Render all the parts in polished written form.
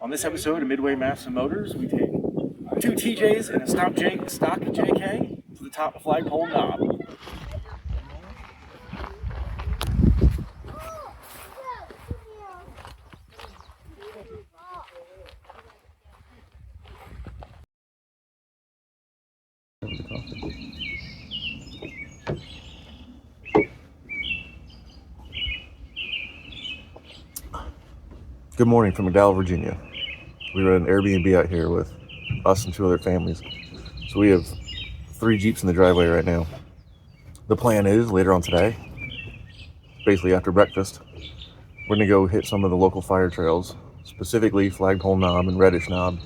On this episode of Midway Masts and Motors, we take two TJs and a stock JK to the top of Flagpole Knob. Good morning from McDowell, Virginia. We were at an Airbnb out here with us and two other families. So we have 3 Jeeps in the driveway right now. The plan is later on today, basically after breakfast, we're gonna go hit some of the local fire trails, specifically Flagpole Knob and Reddish Knob,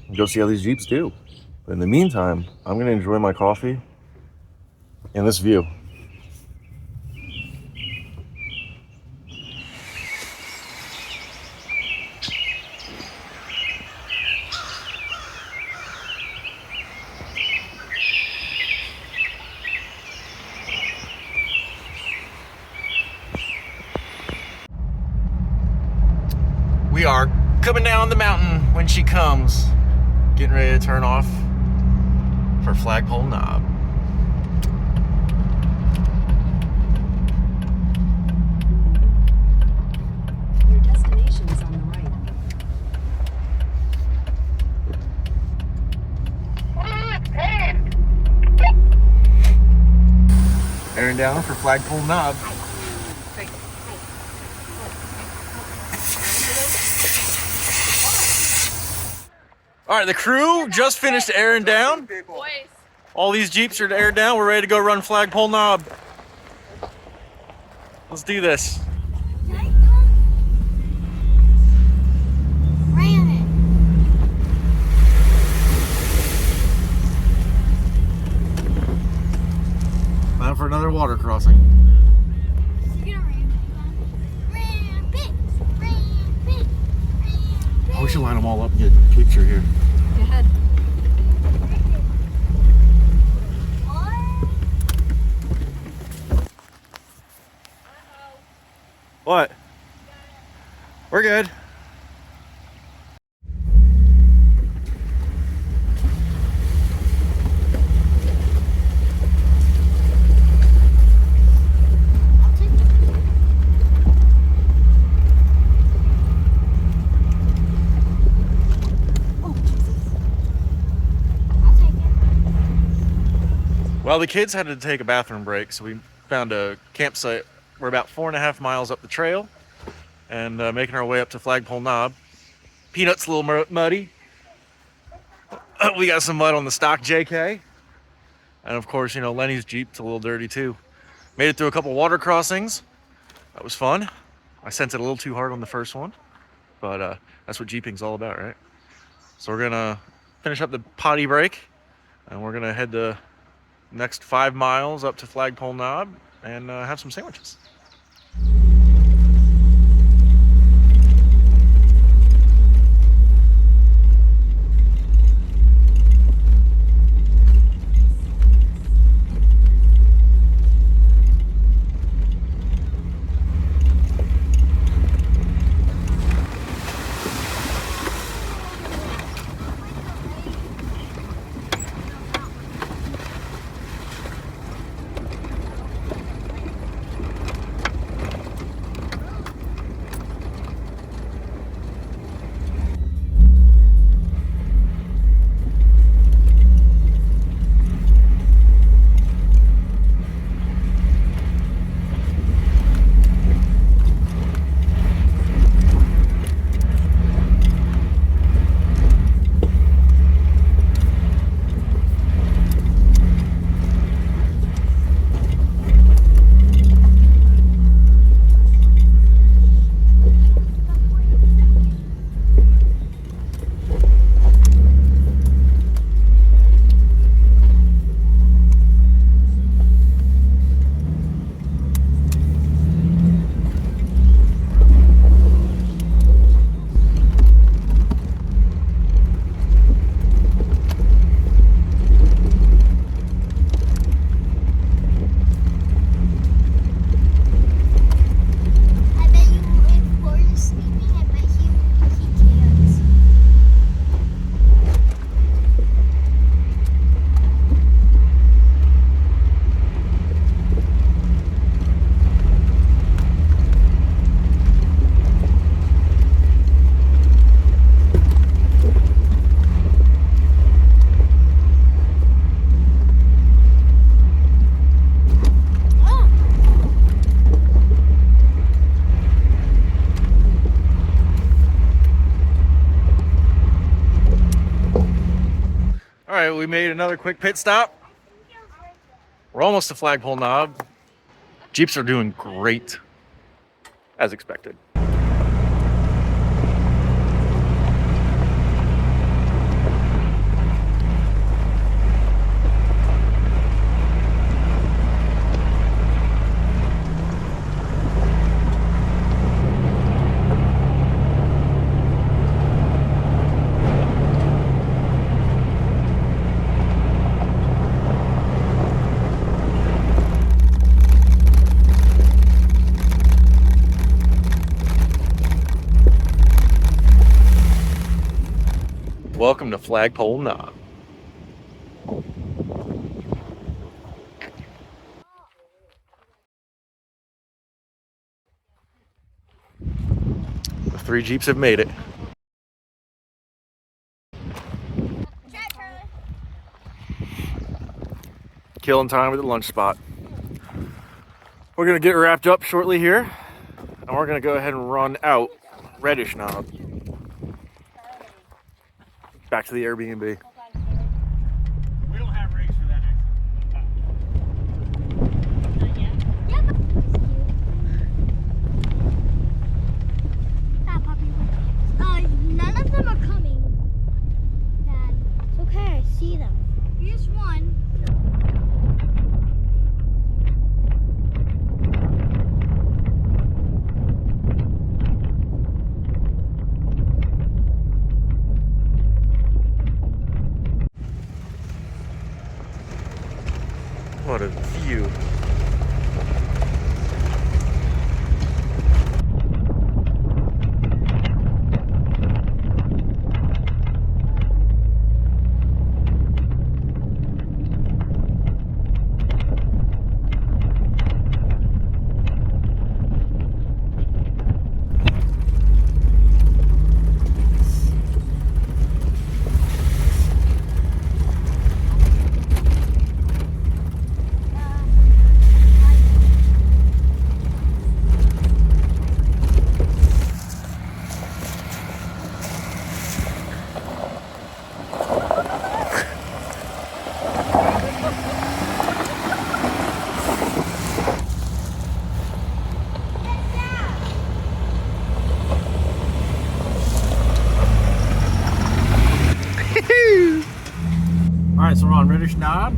and go see how these Jeeps do. But in the meantime, I'm gonna enjoy my coffee and this view. We are coming down the mountain when she comes. Getting ready to turn off for Flagpole Knob. Your destination is on the right. Airing down for Flagpole Knob. All right, the crew just finished airing down. All these Jeeps are aired down. We're ready to go run Flagpole Knob. Let's do this. Time for another water crossing. Oh, we should line them all up and get a picture here. Go ahead. What? We're good. Well, the kids had to take a bathroom break, so we found a campsite. We're about 4.5 miles up the trail and making our way up to Flagpole Knob. Peanut's a little muddy. We got some mud on the stock JK. And of course, you know, Lenny's Jeep's a little dirty too. Made it through a couple water crossings. That was fun. I sent it a little too hard on the first one, but that's what Jeeping's all about, right? So we're gonna finish up the potty break and we're gonna head the next 5 miles up to Flagpole Knob and have some sandwiches. right, we made another quick pit stop. We're almost to Flagpole Knob. Jeeps are doing great, as expected. Welcome to Flagpole Knob. The 3 Jeeps have made it. Killing time with the lunch spot. We're gonna get wrapped up shortly here, and we're gonna go ahead and run out Reddish Knob. Back to the Airbnb. We don't have rigs for that None of them are coming, Dad. It's okay, I see them. Here's one. What a view. Alright, so we're on Reddish Knob,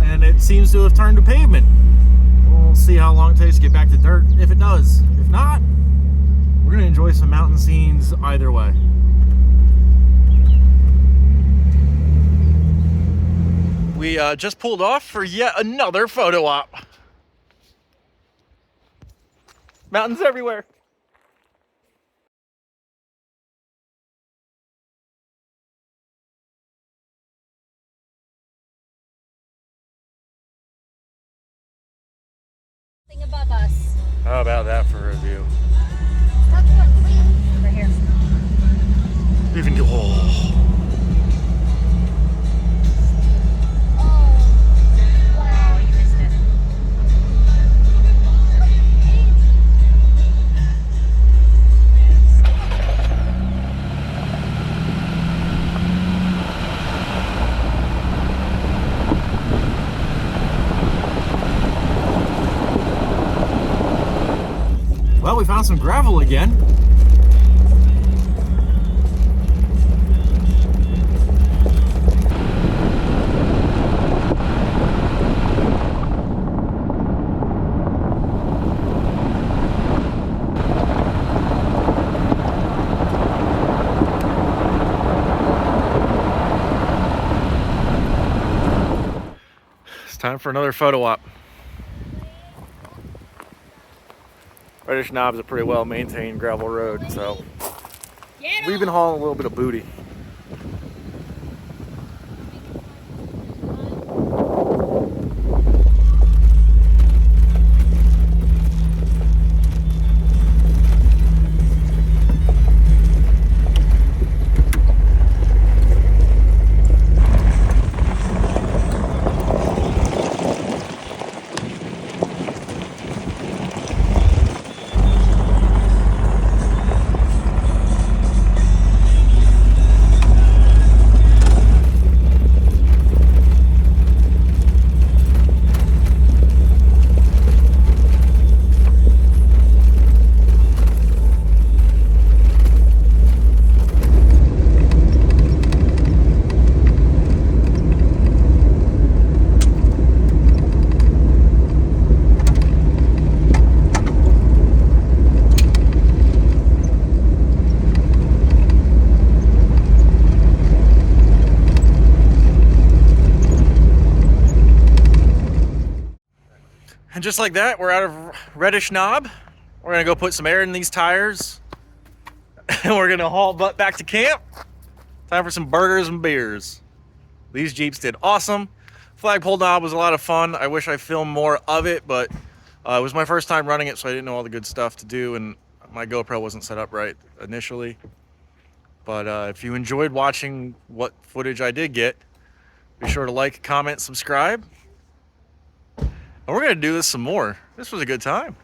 and it seems to have turned to pavement. We'll see how long it takes to get back to dirt, if it does. If not, we're going to enjoy some mountain scenes either way. We just pulled off for yet another photo op. Mountains everywhere. Thing above us. How about that for a review? Over here. Even oh. Wow, you missed it. Well, we found some gravel again. It's time for another photo op. Reddish Knob is a pretty well maintained gravel road, so we've been hauling a little bit of booty. just like that, we're out of Reddish Knob. We're gonna go put some air in these tires. And we're gonna haul butt back to camp. Time for some burgers and beers. These Jeeps did awesome. Flagpole Knob was a lot of fun. I wish I filmed more of it, but it was my first time running it, so I didn't know all the good stuff to do, and my GoPro wasn't set up right initially. But if you enjoyed watching what footage I did get, be sure to like, comment, subscribe. And we're gonna do this some more. This was a good time.